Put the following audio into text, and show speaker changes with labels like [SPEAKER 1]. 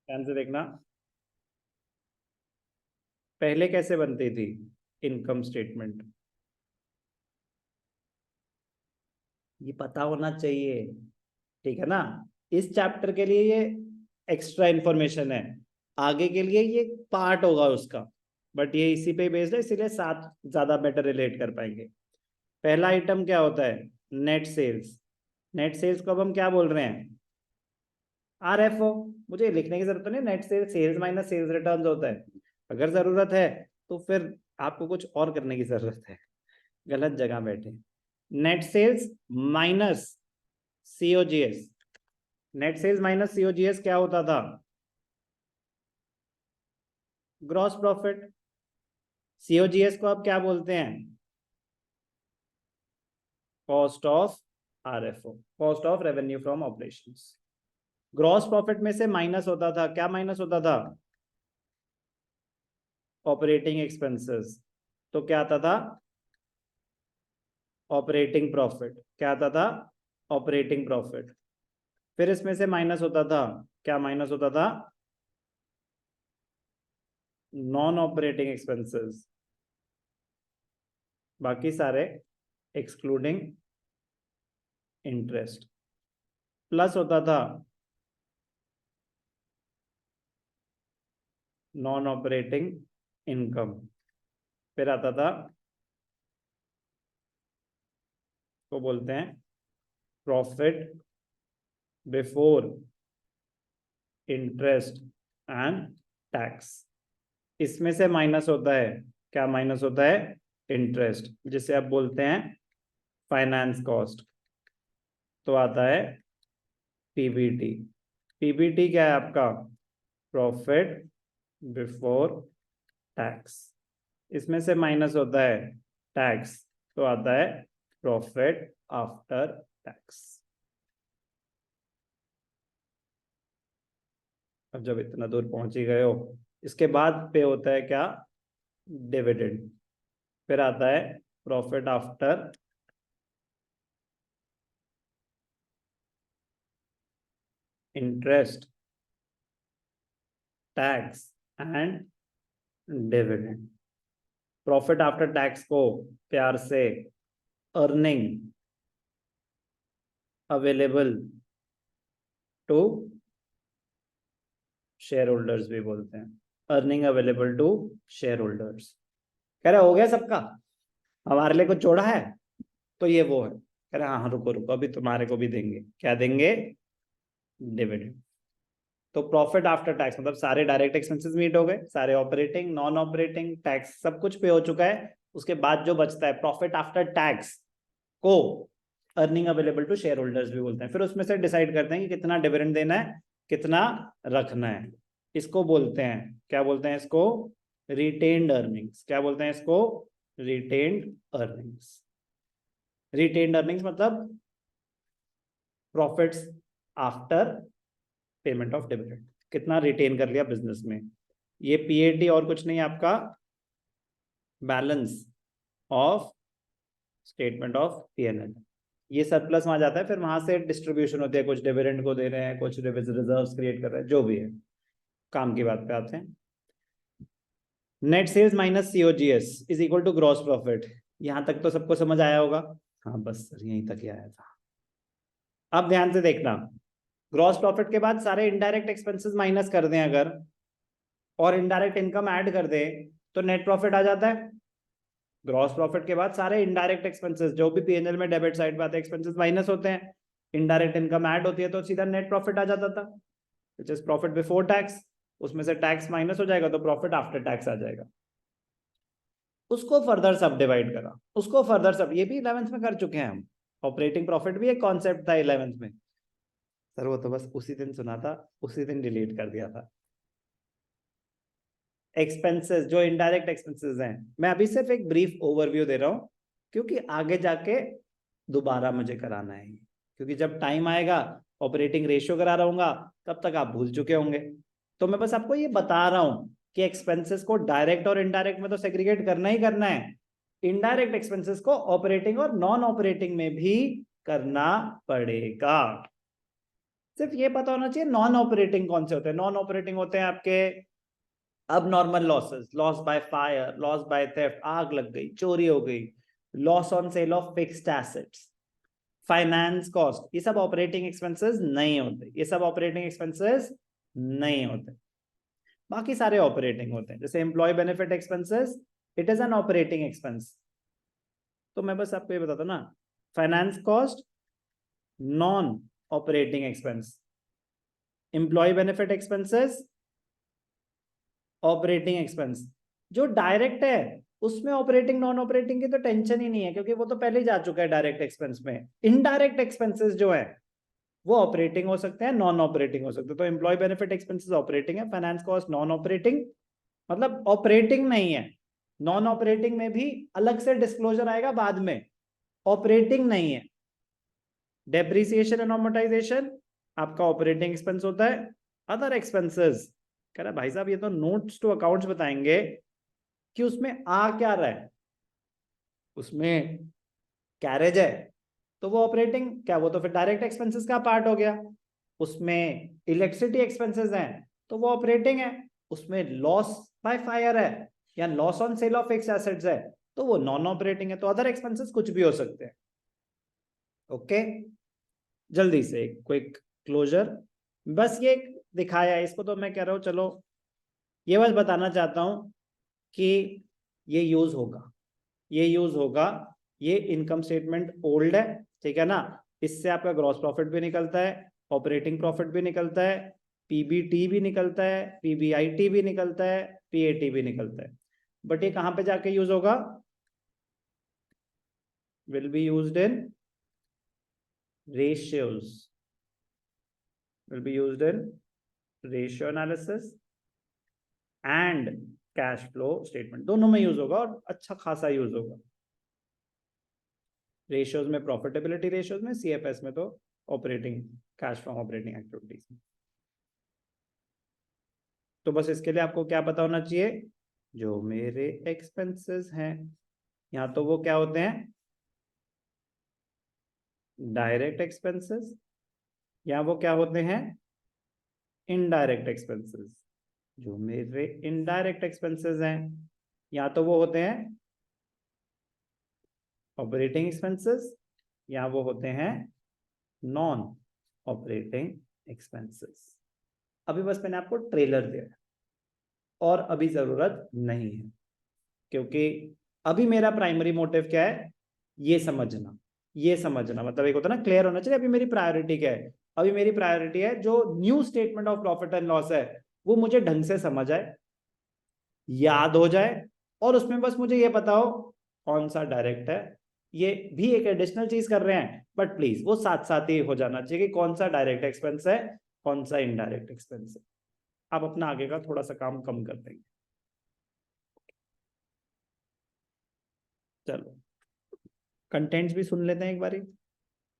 [SPEAKER 1] ध्यान से देखना, पहले कैसे बनती थी इनकम स्टेटमेंट, ये पता होना चाहिए। ठीक है ना। इस चैप्टर के लिए ये एक्स्ट्रा इंफॉर्मेशन है, आगे के लिए ये पार्ट होगा उसका, बट ये इसी पे बेस्ड है, इसीलिए साथ ज्यादा बेटर रिलेट कर पाएंगे। पहला आइटम क्या होता है, नेट सेल्स। नेट सेल्स को अब हम क्या बोल रहे हैं, आरएफओ। मुझे लिखने की जरूरत नहीं, net sales sales minus sales return होता है। अगर जरूरत है तो फिर आपको कुछ और करने की जरूरत है, गलत जगह बैठे। Net sales minus COGS. Net sales minus COGS क्या होता था, ग्रॉस प्रॉफिट। सीओजीएस को आप क्या बोलते हैं, cost of RFO, cost of revenue from operations. Gross profit में से माइनस होता था, क्या माइनस होता था, ऑपरेटिंग एक्सपेंसेस। तो क्या आता था, ऑपरेटिंग प्रॉफिट। क्या आता था, ऑपरेटिंग प्रॉफिट। फिर इसमें से माइनस होता था, क्या माइनस होता था, नॉन ऑपरेटिंग एक्सपेंसेस। बाकी सारे एक्सक्लूडिंग इंटरेस्ट। प्लस होता था नॉन ऑपरेटिंग इनकम। फिर आता था, को बोलते हैं profit before interest and tax. इसमें से माइनस होता है, क्या माइनस होता है, इंटरेस्ट, जिसे आप बोलते हैं फाइनेंस कॉस्ट। तो आता है पीबीटी। पीबीटी क्या है आपका, प्रॉफिट बिफोर टैक्स। इसमें से माइनस होता है टैक्स, तो आता है प्रॉफिट आफ्टर टैक्स। अब जब इतना दूर पहुंच ही गए हो, इसके बाद पे होता है क्या, डिविडेंड। फिर आता है profit after interest, tax and dividend. Profit after tax को प्यार से earning available to shareholders भी बोलते हैं, earning available to shareholders. कह रहे हो गया सबका, हमारे लिए कुछ जोड़ा है, तो ये वो है। कह रहे हाँ रुको रुको, अभी तुम्हारे को भी देंगे, क्या देंगे, डिविडेंड। तो प्रॉफिट आफ्टर टैक्स मतलब सारे डायरेक्ट एक्सपेंसेस मीट हो गए, सारे ऑपरेटिंग नॉन ऑपरेटिंग टैक्स सब कुछ पे हो चुका है। उसके बाद जो बचता है प्रॉफिट आफ्टर टैक्स को earning available to shareholders भी बोलते हैं। फिर उसमें से डिसाइड करते हैं कि कितना डिविडेंड देना है, कितना रखना है। इसको बोलते हैं, क्या बोलते हैं इसको, रिटेन्ड अर्निंग्स। क्या बोलते हैं इसको, रिटेन्ड अर्निंग्स। रिटेन्ड अर्निंग्स मतलब profits after payment of dividend, कितना रिटेन कर लिया बिजनेस में। ये पीएटी और कुछ नहीं, आपका balance of statement of PNL. ये सरप्लस वहां जाता है, फिर वहां से डिस्ट्रीब्यूशन होती है, कुछ डिविडेंड को दे रहे हैं, कुछ रिजर्व्स क्रिएट कर रहे हैं, जो भी है। काम की बात पे आते हैं। Net sales minus COGS is equal to gross profit. यहां तक तो सबको समझ आया होगा, हाँ बस सर यहीं तक ही आया था। अब ध्यान से देखना, ग्रॉस प्रॉफिट के बाद सारे इनडायरेक्ट एक्सपेंसेस माइनस कर दें अगर, और इनडायरेक्ट इनकम ऐड कर दे, तो नेट प्रॉफिट आ जाता है। ग्रॉस प्रॉफिट के बाद सारे इनडायरेक्ट एक्सपेंसेस जो भी पीएनएल में डेबिट साइड पे आते हैं एक्सपेंसेस माइनस होते हैं, इनडायरेक्ट इनकम ऐड होती है, तो सीधा नेट प्रॉफिट आ जाता था, which is profit before tax. उसमें से टैक्स माइनस हो जाएगा तो प्रॉफिट आफ्टर टैक्स आ जाएगा। उसको फर्दर सब डिवाइड करा, उसको फर्दर सब, ये भी 11th में कर चुके हैं हम। ऑपरेटिंग प्रॉफिट भी एक कॉन्सेप्ट था 11th में, सर वो तो बस उसी दिन सुना था, उसी दिन डिलीट कर दिया था। एक्सपेंसेस जो इनडायरेक्ट एक्सपेंसेस हैं, मैं अभी सिर्फ एक ब्रीफ ओवरव्यू दे रहा हूं, क्योंकि आगे जाके दोबारा मुझे कराना है, क्योंकि जब टाइम आएगा ऑपरेटिंग रेशियो करा रहा हूँ तब तक आप भूल चुके होंगे। तो मैं बस आपको ये बता रहा हूं कि एक्सपेंसेस को डायरेक्ट और इनडायरेक्ट में तो सेग्रीगेट करना ही करना है। इनडायरेक्ट एक्सपेंसेस को ऑपरेटिंग और नॉन ऑपरेटिंग में भी करना पड़ेगा। सिर्फ ये पता होना चाहिए नॉन ऑपरेटिंग कौन से होते हैं। नॉन ऑपरेटिंग होते हैं आपके अब normal losses, loss by fire, loss by theft, आग लग गई, चोरी हो गई, loss on sale of fixed assets, finance cost, ये सब ऑपरेटिंग एक्सपेंसेस नहीं होते, ये सब ऑपरेटिंग एक्सपेंसेस नहीं होते। बाकी सारे ऑपरेटिंग होते हैं, जैसे employ benefit expenses, it is an operating expense. तो मैं बस आपको ये बताता ना, finance cost non operating expense, employ benefit expenses operating expense. जो डायरेक्ट है उसमें ऑपरेटिंग नॉन ऑपरेटिंग की तो टेंशन ही नहीं है, क्योंकि वो तो पहले ही जा चुका है डायरेक्ट एक्सपेंस में। इनडायरेक्ट एक्सपेंसेस जो है वो ऑपरेटिंग हो सकते हैं, नॉन ऑपरेटिंग हो सकते हैं। तो एम्प्लॉय बेनिफिट एक्सपेंसेस ऑपरेटिंग है, फाइनेंस कॉस्ट नॉन ऑपरेटिंग, मतलब ऑपरेटिंग नहीं है। नॉन ऑपरेटिंग में भी अलग से डिस्क्लोजर आएगा बाद में, ऑपरेटिंग नहीं है। डेप्रिसिएशन एंड अमोर्टाइजेशन आपका ऑपरेटिंग एक्सपेंस होता है। अदर एक्सपेंसेस, कह रहा भाई साहब ये तो नोट्स टू अकाउंट्स बताएंगे कि उसमें आ क्या रहा है, उसमें कैरेज है तो वो ऑपरेटिंग क्या, वो तो फिर डायरेक्ट एक्सपेंसेस का पार्ट हो गया। उसमें इलेक्ट्रिसिटी एक्सपेंसेस हैं तो वो ऑपरेटिंग है। उसमें लॉस बाय फायर है या loss on sale of fixed assets है तो वो नॉन ऑपरेटिंग है। तो अदर एक्सपेंसेस कुछ भी हो सकते हैं। ओके, जल्दी से क्विक क्लोजर, बस ये दिखाया है इसको, तो मैं कह रहा हूं चलो ये बस बताना चाहता हूं कि ये यूज होगा, ये यूज होगा। ये इनकम स्टेटमेंट ओल्ड है, ठीक है ना, इससे आपका ग्रॉस प्रॉफिट भी निकलता है, ऑपरेटिंग प्रॉफिट भी निकलता है, पीबीटी भी निकलता है, पीबीआईटी भी निकलता है, पीएटी भी निकलता है। बट ये कहां पे जाके यूज होगा, will be used in ratios, will be used in ratio analysis and cash flow statement, दोनों में यूज होगा और अच्छा खासा यूज होगा। रेशियोज में प्रॉफिटेबिलिटी रेशियोज में, सीएफएस में तो operating cash from operating activities में। तो बस इसके लिए आपको क्या पता होना चाहिए, जो मेरे एक्सपेंसेस हैं यहाँ तो वो क्या होते हैं, डायरेक्ट एक्सपेंसेस, या वो क्या होते हैं, इनडायरेक्ट एक्सपेंसेस। जो मेरे इनडायरेक्ट एक्सपेंसेस हैं या तो वो होते हैं ऑपरेटिंग एक्सपेंसेस या वो होते हैं नॉन ऑपरेटिंग एक्सपेंसेस। अभी बस मैंने आपको ट्रेलर दिया और अभी जरूरत नहीं है, क्योंकि अभी मेरा प्राइमरी मोटिव क्या है, ये समझना, ये समझना, मतलब एक होता है ना क्लियर होना चाहिए अभी मेरी प्रायोरिटी क्या है। अभी मेरी प्रायोरिटी है जो new statement of profit and loss है वो मुझे ढंग से समझ आए, याद हो जाए, और उसमें बस मुझे ये पता हो कौन सा डायरेक्ट है। ये भी एक एडिशनल चीज कर रहे हैं, बट प्लीज वो साथ साथ ही हो जाना चाहिए कि कौन सा डायरेक्ट एक्सपेंस है, कौन सा इनडायरेक्ट एक्सपेंस है। आप अपना आगे का थोड़ा सा काम कम कर देंगे। चलो कंटेंट्स भी सुन लेते हैं एक बारी।